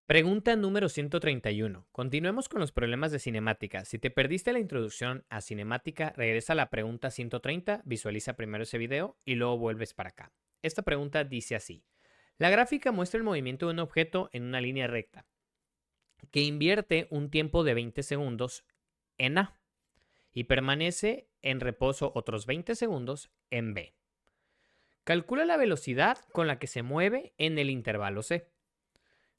Pregunta número 131. Continuemos con los problemas de cinemática. Si te perdiste la introducción a cinemática, regresa a la pregunta 130, visualiza primero ese video y luego vuelves para acá. Esta pregunta dice así. La gráfica muestra el movimiento de un objeto en una línea recta, que invierte un tiempo de 20 segundos en A y permanece en reposo otros 20 segundos en B. Calcula la velocidad con la que se mueve en el intervalo C.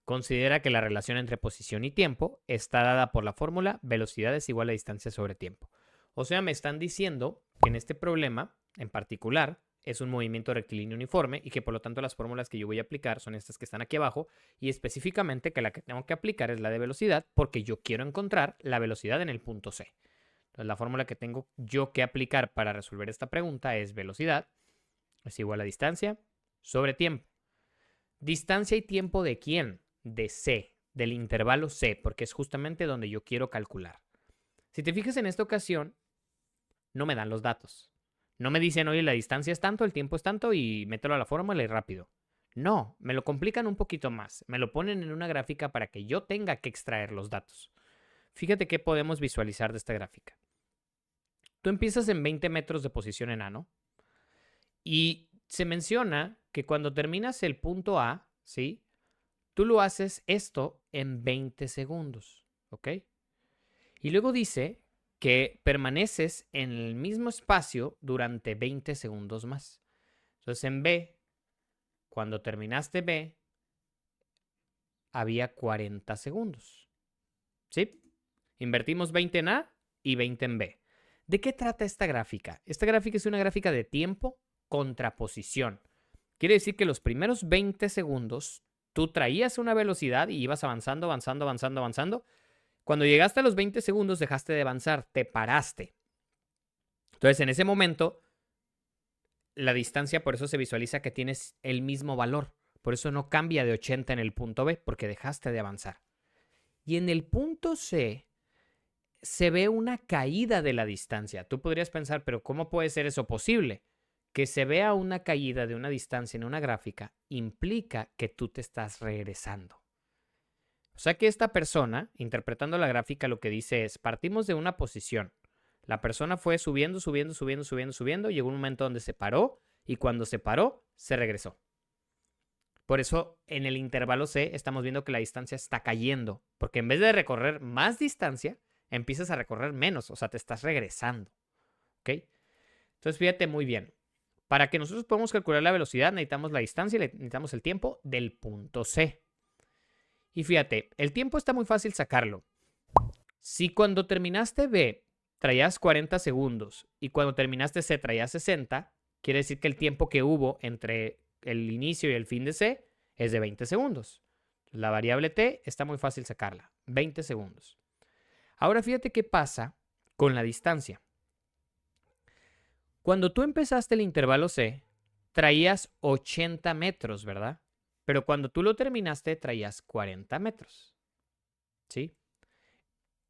Considera que la relación entre posición y tiempo está dada por la fórmula velocidad es igual a distancia sobre tiempo. O sea, me están diciendo que en este problema en particular es un movimiento rectilíneo uniforme y que por lo tanto las fórmulas que yo voy a aplicar son estas que están aquí abajo y específicamente que la que tengo que aplicar es la de velocidad porque yo quiero encontrar la velocidad en el punto C. Entonces la fórmula que tengo yo que aplicar para resolver esta pregunta es velocidad es igual a distancia sobre tiempo. ¿Distancia y tiempo de quién? De C, del intervalo C, porque es justamente donde yo quiero calcular. Si te fijas en esta ocasión, no me dan los datos. No me dicen, oye, la distancia es tanto, el tiempo es tanto y mételo a la fórmula y rápido. No, me lo complican un poquito más. Me lo ponen en una gráfica para que yo tenga que extraer los datos. Fíjate qué podemos visualizar de esta gráfica. Tú empiezas en 20 metros de posición en A, ¿no? Y se menciona que cuando terminas el punto A, ¿sí? Tú lo haces esto en 20 segundos, ¿ok? Y luego dice que permaneces en el mismo espacio durante 20 segundos más. Entonces en B, cuando terminaste B, había 40 segundos, ¿sí? Invertimos 20 en A y 20 en B. ¿De qué trata esta gráfica? Esta gráfica es una gráfica de tiempo contra posición. Quiere decir que los primeros 20 segundos tú traías una velocidad y ibas avanzando, avanzando, avanzando, avanzando. Cuando llegaste a los 20 segundos dejaste de avanzar, te paraste. Entonces en ese momento la distancia por eso se visualiza que tienes el mismo valor. Por eso no cambia de 80 en el punto B, porque dejaste de avanzar. Y en el punto C se ve una caída de la distancia. Tú podrías pensar, pero ¿cómo puede ser eso posible? Que se vea una caída de una distancia en una gráfica implica que tú te estás regresando. O sea que esta persona, interpretando la gráfica, lo que dice es, partimos de una posición. La persona fue subiendo, subiendo, subiendo, subiendo, subiendo, llegó un momento donde se paró y cuando se paró, se regresó. Por eso en el intervalo C estamos viendo que la distancia está cayendo, porque en vez de recorrer más distancia, empiezas a recorrer menos, o sea, te estás regresando. ¿Ok? Entonces fíjate muy bien. Para que nosotros podamos calcular la velocidad, necesitamos la distancia y necesitamos el tiempo del punto C. Y fíjate, el tiempo está muy fácil sacarlo. Si cuando terminaste B traías 40 segundos y cuando terminaste C traías 60, quiere decir que el tiempo que hubo entre el inicio y el fin de C es de 20 segundos. La variable T está muy fácil sacarla, 20 segundos. Ahora fíjate qué pasa con la distancia. Cuando tú empezaste el intervalo C, traías 80 metros, ¿verdad? Pero cuando tú lo terminaste, traías 40 metros. ¿Sí?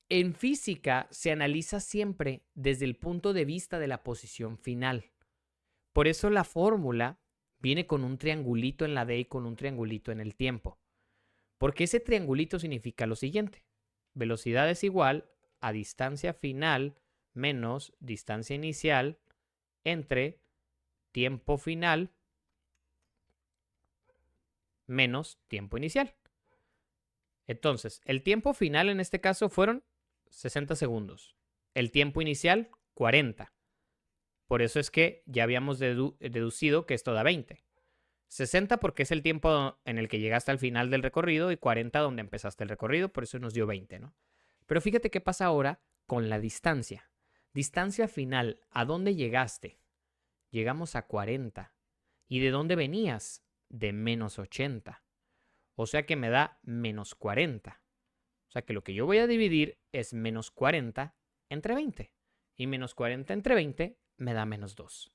En física se analiza siempre desde el punto de vista de la posición final. Por eso la fórmula viene con un triangulito en la D y con un triangulito en el tiempo. Porque ese triangulito significa lo siguiente. Velocidad es igual a distancia final menos distancia inicial entre tiempo final menos tiempo inicial. Entonces, el tiempo final en este caso fueron 60 segundos. El tiempo inicial, 40. Por eso es que ya habíamos deducido que esto da 20. 60 porque es el tiempo en el que llegaste al final del recorrido y 40 donde empezaste el recorrido, por eso nos dio 20, ¿no? Pero fíjate qué pasa ahora con la distancia. Distancia final, ¿a dónde llegaste? Llegamos a 40. ¿Y de dónde venías? De menos 80. O sea que me da menos 40. O sea que lo que yo voy a dividir es menos 40 entre 20. Y menos 40 entre 20 me da menos 2.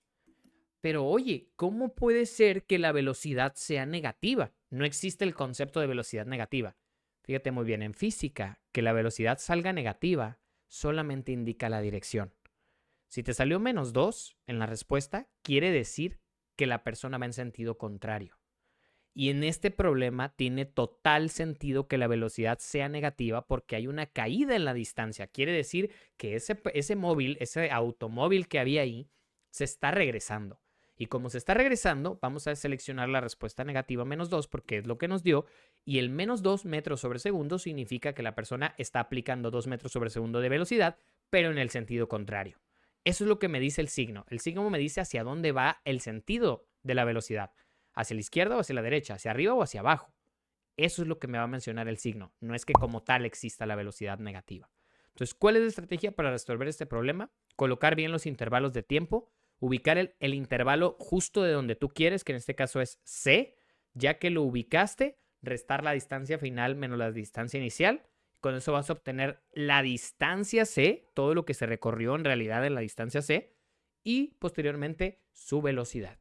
Pero oye, ¿cómo puede ser que la velocidad sea negativa? No existe el concepto de velocidad negativa. Fíjate muy bien, en física, que la velocidad salga negativa solamente indica la dirección. Si te salió menos 2 en la respuesta, quiere decir que la persona va en sentido contrario. Y en este problema tiene total sentido que la velocidad sea negativa porque hay una caída en la distancia. Quiere decir que ese móvil, ese automóvil que había ahí, se está regresando. Y como se está regresando, vamos a seleccionar la respuesta negativa -2 porque es lo que nos dio. Y el -2 metros sobre segundo significa que la persona está aplicando 2 metros sobre segundo de velocidad, pero en el sentido contrario. Eso es lo que me dice el signo. El signo me dice hacia dónde va el sentido de la velocidad. Hacia la izquierda o hacia la derecha, hacia arriba o hacia abajo. Eso es lo que me va a mencionar el signo. No es que como tal exista la velocidad negativa. Entonces, ¿cuál es la estrategia para resolver este problema? Colocar bien los intervalos de tiempo, ubicar el intervalo justo de donde tú quieres, que en este caso es C. Ya que lo ubicaste, restar la distancia final menos la distancia inicial. Con eso vas a obtener la distancia C, todo lo que se recorrió en realidad en la distancia C, y posteriormente su velocidad.